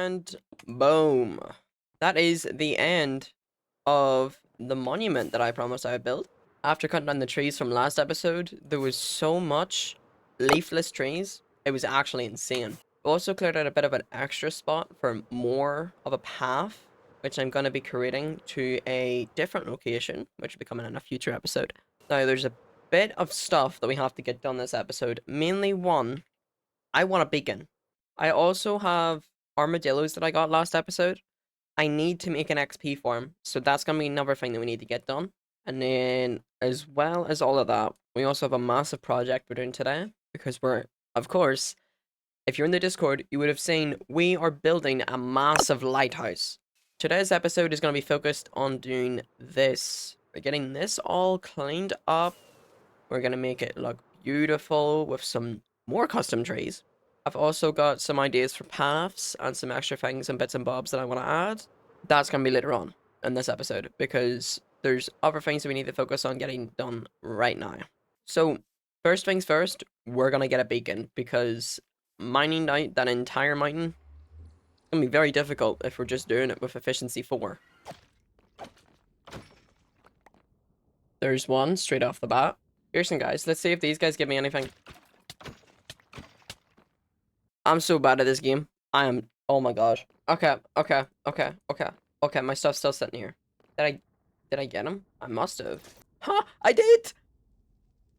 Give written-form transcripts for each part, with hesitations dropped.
And boom. That is the end of the monument that I promised I would build. After cutting down the trees from last episode, there was so much leafless trees. It was actually insane. We also cleared out a bit of an extra spot for more of a path, which I'm going to be creating to a different location, which will be coming in a future episode. Now, there's a bit of stuff that we have to get done this episode. Mainly one, I want a beacon. I also have armadillos that I got last episode. I need to make an XP farm, so that's going to be another thing that we need to get done. And then, as well as all of that, we also have a massive project we're doing today, because we're, of course, if you're in the Discord, you would have seen we are building a massive lighthouse. Today's episode is going to be focused on doing this. We're getting this all cleaned up. We're going to make it look beautiful with some more custom trees. I've also got some ideas for paths and some extra things and bits and bobs that I want to add. That's going to be later on in this episode, because there's other things that we need to focus on getting done right now. So, first things first, we're going to get a beacon, because mining out that entire mountain is going to be very difficult if we're just doing it with efficiency 4. There's one straight off the bat. Here's some guys. Let's see if these guys give me anything. I'm so bad at this game. I am. Oh my gosh. Okay. My stuff's still sitting here. Did I get him? I must have. Huh? I did.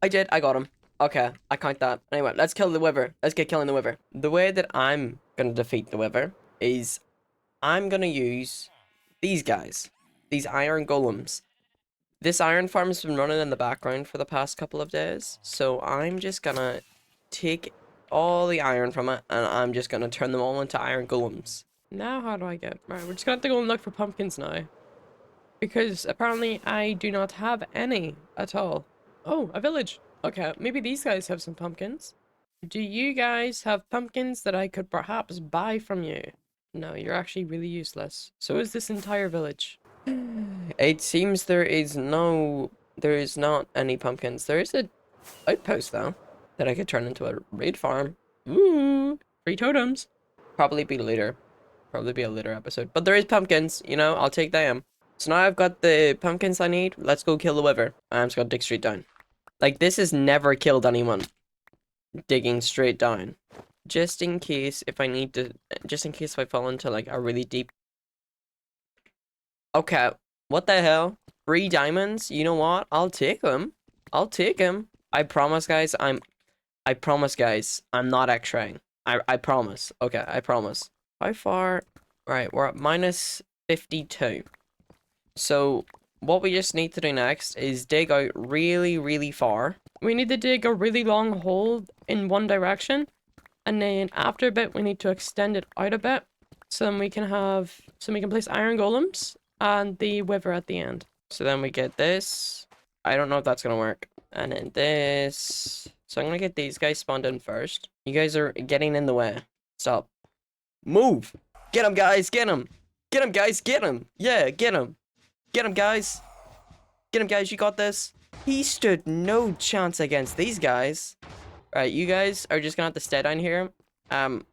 I got him. Okay. I count that. Anyway, let's kill the wyvern. Let's get killing the wyvern. The way that I'm gonna defeat the wyvern is I'm gonna use these guys. These iron golems. This iron farm has been running in the background for the past couple of days, so I'm just gonna take all the iron from it, and I'm just gonna turn them all into iron golems. Now how do I get... Right, we're just gonna have to go and look for pumpkins now. Because apparently I do not have any at all. Oh, a village. Okay, maybe these guys have some pumpkins. Do you guys have pumpkins that I could perhaps buy from you? No, you're actually really useless. So is this entire village. It seems there is not any pumpkins. There is a outpost though that I could turn into a raid farm. Ooh, free totems. Probably be later. Probably be a later episode. But there is pumpkins, you know, I'll take them. So now I've got the pumpkins I need. Let's go kill the wyvern. I'm just gonna dig straight down. Like, this has never killed anyone. Digging straight down. Just in case if I need to, just in case if I fall into like a really deep... Okay, what the hell? 3 diamonds? You know what? I'll take them. I'll take them. I promise, guys, I'm not X-raying. I promise. Okay, I promise. How far? Right, we're at minus 52. So, what we just need to do next is dig out really, really far. We need to dig a really long hole in one direction. And then after a bit, we need to extend it out a bit. So then we can place iron golems and the wyvern at the end. So then we get this. I don't know if that's gonna work. And then this. So I'm gonna get these guys spawned in first. You guys are getting in the way. Stop. Move! Get him, guys! Get him! Get him, guys! Get him! Yeah, get him! Get him, guys! Get him, guys! You got this! He stood no chance against these guys. Right, you guys are just gonna have to stay down here. I'm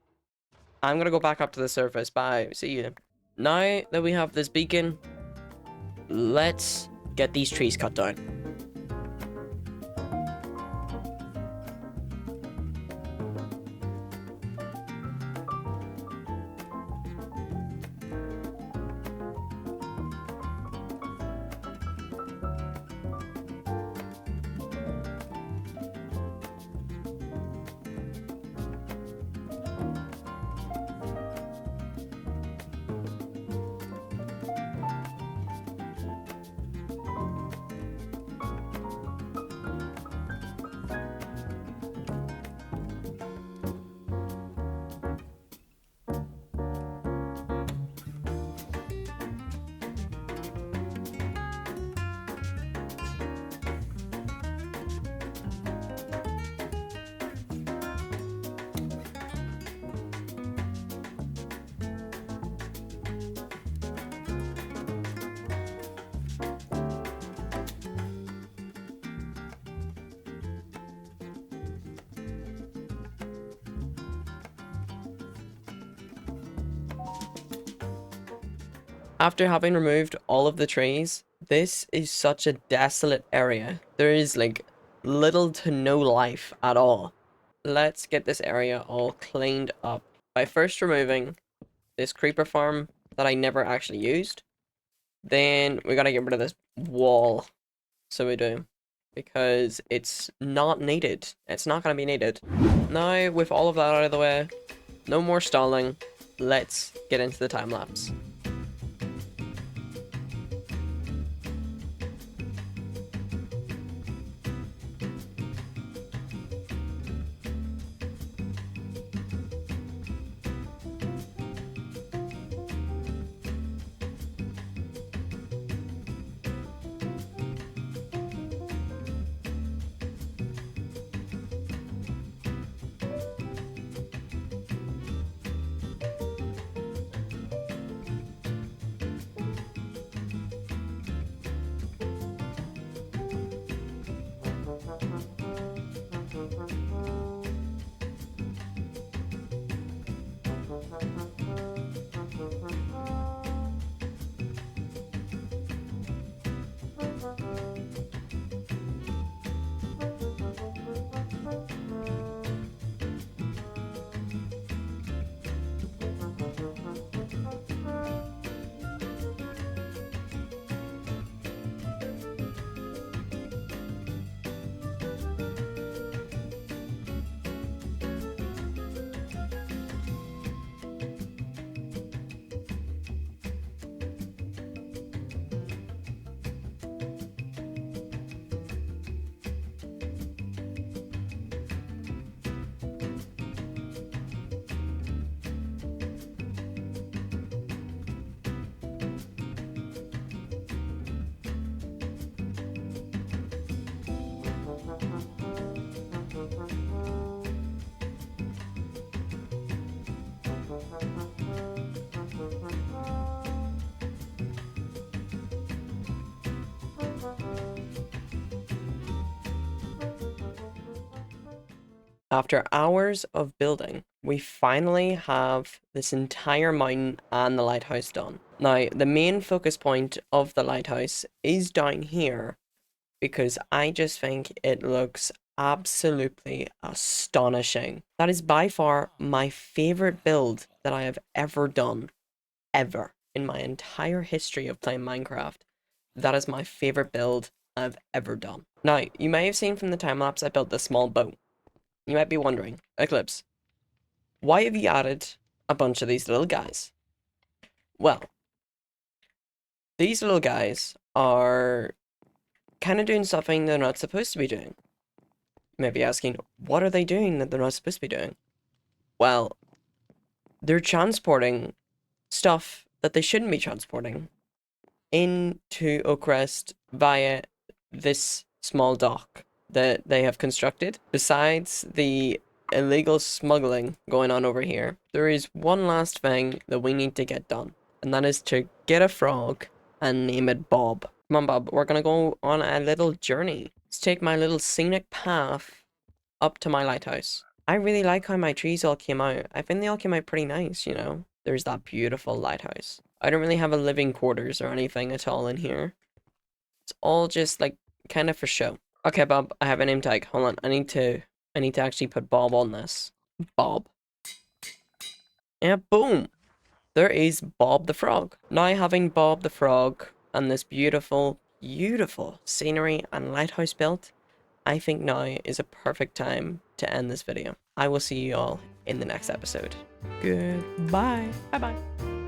gonna go back up to the surface. Bye. See you. Now that we have this beacon, let's get these trees cut down. After having removed all of the trees, this is such a desolate area. There is like little to no life at all. Let's get this area all cleaned up by first removing this creeper farm that I never actually used. Then we gotta get rid of this wall. So we do. Because it's not needed. It's not gonna be needed. Now, with all of that out of the way, no more stalling. Let's get into the time lapse. After hours of building, we finally have this entire mountain and the lighthouse done. Now, the main focus point of the lighthouse is down here because I just think it looks absolutely astonishing. That is by far my favorite build that I have ever done, ever, in my entire history of playing Minecraft. That is my favorite build I've ever done. Now, you may have seen from the time lapse I built this small boat. You might be wondering, Eclipse, why have you added a bunch of these little guys? Well, these little guys are kind of doing something they're not supposed to be doing. You might be asking, what are they doing that they're not supposed to be doing? Well, they're transporting stuff that they shouldn't be transporting into Oakrest via this small dock that they have constructed. Besides the illegal smuggling going on over here, there is one last thing that we need to get done, and that is to get a frog and name it Bob. Come on, Bob, we're gonna go on a little journey. Let's take my little scenic path up to my lighthouse. I really like how my trees all came out. I think they all came out pretty nice, you know? There's that beautiful lighthouse. I don't really have a living quarters or anything at all in here. It's all just like kind of for show. Okay, Bob, I have a name tag. Hold on, I need to actually put Bob on this. Bob. Yeah, boom. There is Bob the Frog. Now having Bob the Frog and this beautiful, beautiful scenery and lighthouse built, I think now is a perfect time to end this video. I will see you all in the next episode. Goodbye. Bye-bye.